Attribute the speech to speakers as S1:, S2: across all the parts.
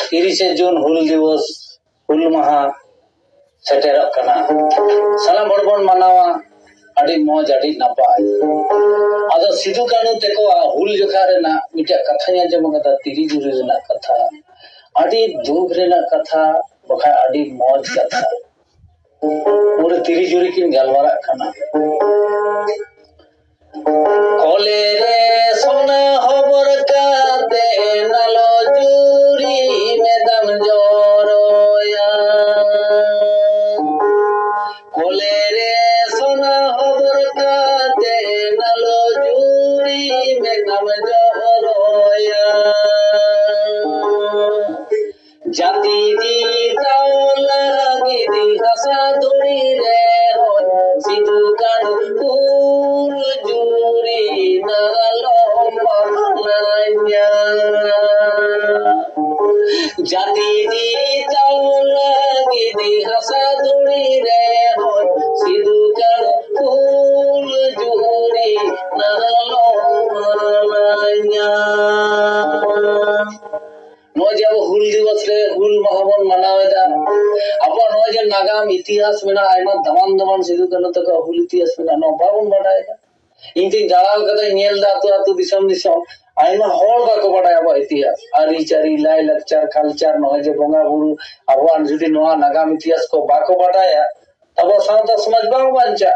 S1: 30 जून हुल दिवस हुल महा सेटेरक कना सालाम बड़बन मनावा अड़ी मौज अड़ी नपाय आदो सिधु कानू तेको हुल जोखा रेना मिटा कथा आंजम कदा तिरी जुरी रेना कथा अड़ी दुख रेना कथा बखा अड़ी मौज कथा पूरे तिरी जुरी किन गलवारा कना कोले रे सोना खबर काते नलो जुरी में दम जोरोया कोले रे सोना खबर काते नलो जुरी में दम जोरोया जाति दी तावला गिदी हसा दुरी रे हो सिधु कानू फूल जुरी नलो मनाया जाति दी तावला गिदी हसा दुरी रे हो सिधु कानू फूल जुरी नलो मनाया जब हुल दिवस रे हुल महाबन मनावेदा अब नोजे नागाम इतिहास में आयमा दमान दमान सिधु कानू तक हुल इतिहास में नो बाबन बडायगा इनती जालाव कदा नेल दा तो दिसम दिसम आयमा होल बाको बडाय अब इतिहास आरी चारी लाई लक्चर कल्चर नोजे बोंगा बुरु अब जुदी नोआ नागाम इतिहास को बाको बडाया तब सावता समाज बांग बांचा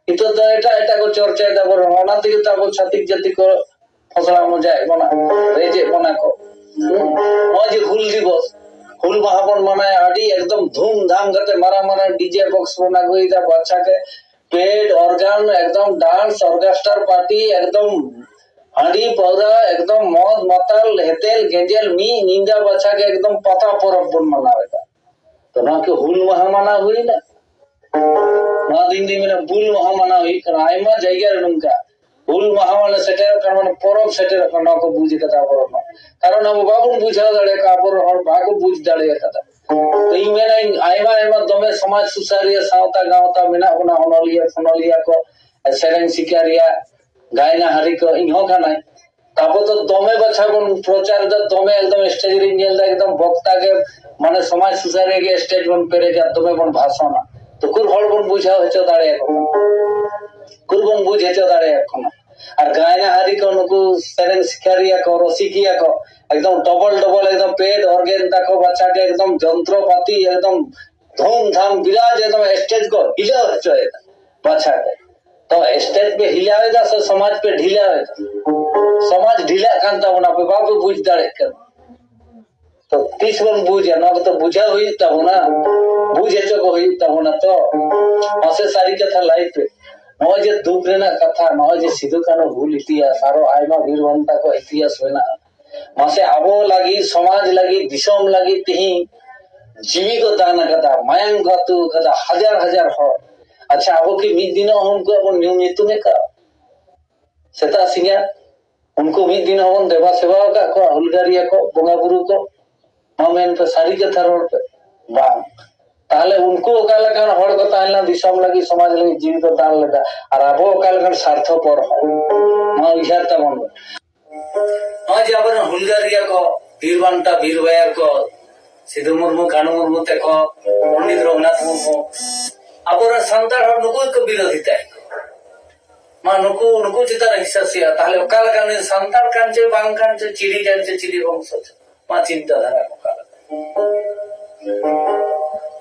S1: इतो तो एटा को चर्चा दा बर होना तिग तब छातिक जाति को फसला मजाय बना रेजे बना को आज हुल दिवस हुल महाबन मनाए आड़ी एकदम धूमधाम करते मारा मारा डीजे बॉक्स बना गई था बच्चा के पेड ऑर्गन एकदम डांस ऑर्केस्ट्रा पार्टी एकदम हांडी पौधा एकदम मौज मताल हेतेल गेंजेल मी निंदा बच्चा के एकदम पता परब बन मनावे था तो ना के हुल महा मना हुई ना दिन दिन में बुल महा मना हुई आयमा जायगा रे नुंका हुल महावाले सेटेर करन परब सेटेर करन को बुझी कथा परब कारण अब बाबुन बुझा दड़े का पर और बाको बुझ दड़े कथा तो ई मेना आयमा दमे समाज सुसारिया सावता गावता मेना बना होनलिया को सेरेन सिकारिया गायना हरि को इहो खानाय तापो तो दमे बछा बन प्रचार द दमे एकदम स्टेज रे नेल दा एकदम वक्ता के माने समाज सुसारिया के स्टेज बन पेरे जा दमे बन भाषण तो कुल हल बन बुझा होच दड़े कुलबन बुझे दाड़े और गायना हारी को नुकु सेरेन सिकारिया को रसिकिया को एकदम डबल डबल एकदम पेड ऑर्गेन तको बच्चा के एकदम यंत्रपाती एकदम धूमधाम विराज एकदम स्टेज को हिला होचए बच्चा के तो स्टेज पे हिलावे दा समाज पे ढीला है समाज ढीला कांता बना पे बाबू बुझ दाड़े कर तो 30 बन बुझे ना तो बुझा हुई तब ना बुझे चको हुई तब ना तो हसे सारी कथा लाइफ पे नोजे दुख रेना कथा नोजे सिधु कानू हुल इतिहास आरो आयमा वीरवंता को इतिहास होना मासे आबो लागी समाज लागी दिसम लागी तिही जीवी को दान कथा मायंग गतु कथा हजार हजार हो अच्छा आबो की मिद दिन हमको अब नियमित में का सेता सिंगा उनको मिद दिन हम देवा सेवा का को हुलगारिया को बोंगा बुरु को मामेन पे सारी कथा रोड पे बा ताले उनको ओकालकान हड़ को ताहला दिसम लगी समाज लगी जीवित दान लगा और आबो ओकालकान स्वार्थपर हो मा इहार तमन आज आबर हुलगारिया को वीरवंता वीरवाया को सिधु मुर्मू कानू मुर्मू तेको पंडित रघुनाथ मुर्मू आबर संतार हड़ नुको को विरोधी ताई मा नुको चिता हिस्सासिया ताले ओकालकान संतार कांचे बांग कांचे चिड़ी वंश मा चिंता धारा ओकाल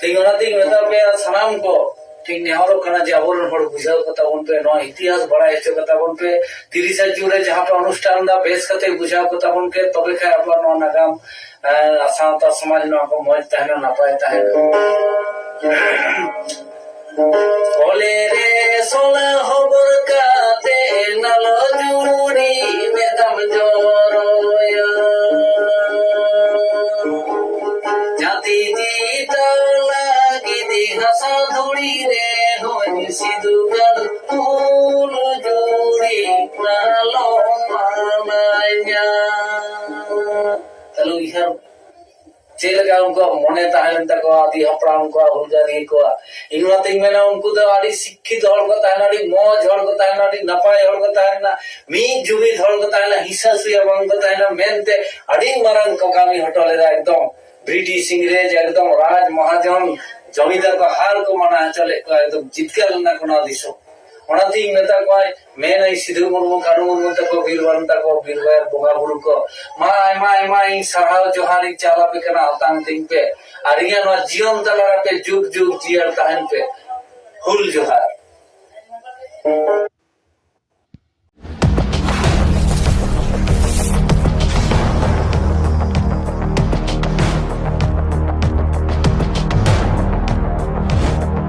S1: तीन मेता पे सनाम को ठीक नेहरो कना जे आबोरन हड़ बुझाव कथा बन पे नो इतिहास बड़ा हेचे कथा बन पे 30 जून जहां पे अनुष्ठान दा बेस कते बुझाव कथा बन के तबे खाय अपन नो नागाम सावता समाज नो को मौज तहना ना पाए ताहे बोले रे सोना खबर काते नलो जुरी में दम जोरोया जाति जी हसा धुड़ी रे होई सिधु कानू फूल जुरी नलो मनाया चलो इहर चेलका उनको मने ताहन तक आदि हपराम को हुलगारी को इनते मेना उनको तो आदि शिक्षित हल को ताहन आदि मौज हल को ताहन आदि नपाय हल को ताहन मी जुबी हल को ताहन हिस्सा सुया बंग को ताहन मेनते आदि मरन को कामी हटले एकदम ब्रिटिश इंग्रेज एकदम राज महाजन जमीदार को हार को मना चले एकदम जितका ना कोना दिसो ओनाती मेता को मेन सिद्धू मुर्मू कानू मुर्मू तक बीरवान तक बीरवार बोगा बुरु को मा सरहाव जोहारी चाला पे कना हतांग तिंग पे आरिया नो जीवन तलारा पे जुग जुग जियर ताहन पे हुल जोहार।